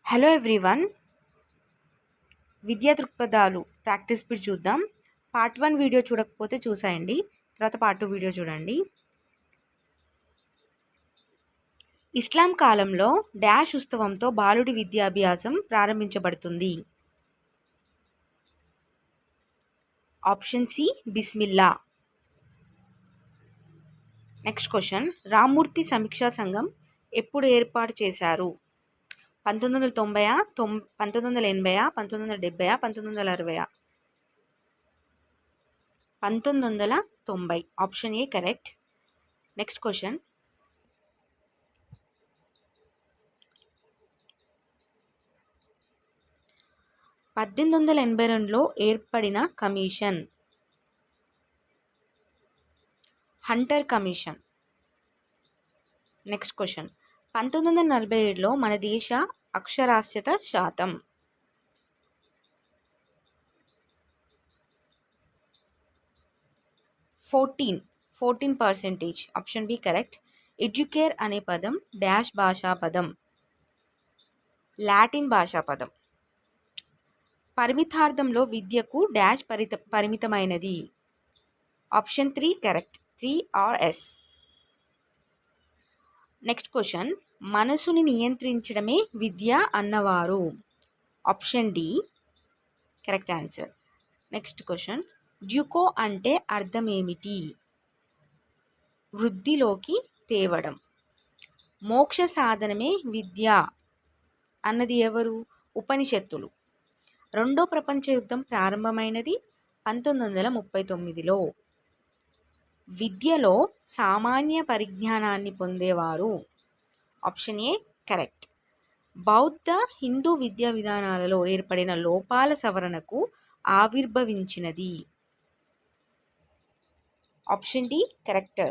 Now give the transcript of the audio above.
Hello everyone, విద్యా దృక్పథాలు practice bit చూద్దాం. Part 1 video చూడకపోతే చూసేయండి, తర్వాత పార్ట్ 2 వీడియో చూడండి. ఇస్లాం కాలంలో డాష్ ఉత్సవంతో బాలుడి విద్యాభ్యాసం ప్రారంభించబడుతుంది. Option C Bismillah. Next question, Ramamurthy సమీక్షా సంఘం ఎప్పుడు ఏర్పాటు చేశారు? 1990, 1980, 1970, 1960? 1990. Option A correct. Next question, (1882) ఏర్పడిన commission Hunter commission. Next question, 1947లో మన దేశ అక్షరాస్యత శాతం? 14%. Option B correct. ఎడ్యుకేర్ అనే పదం డాష్ భాషా పదం? లాటిన్ భాషా పదం. పరిమితార్థంలో విద్యకు డాష్ పరిమితమైనది? Option 3 correct. 3 R's. Next question, మనసుని నియంత్రించడమే విద్య అన్నవారు? Option D correct answer. Next question, డ్యూకో అంటే అర్థం ఏమిటి? వృద్ధిలోకి తేవడం. మోక్ష సాధనమే విద్య అన్నది ఎవరు? ఉపనిషత్తులు. రెండో ప్రపంచ యుద్ధం ప్రారంభమైనది 1939లో. విద్యలో సామాన్య పరిజ్ఞానాన్ని పొందేవారు? Option A correct. బౌద్ధ హిందూ విద్యా విధానాలలో ఏర్పడిన లోపాల సవరణకు ఆవిర్భవించినది? Option D correct.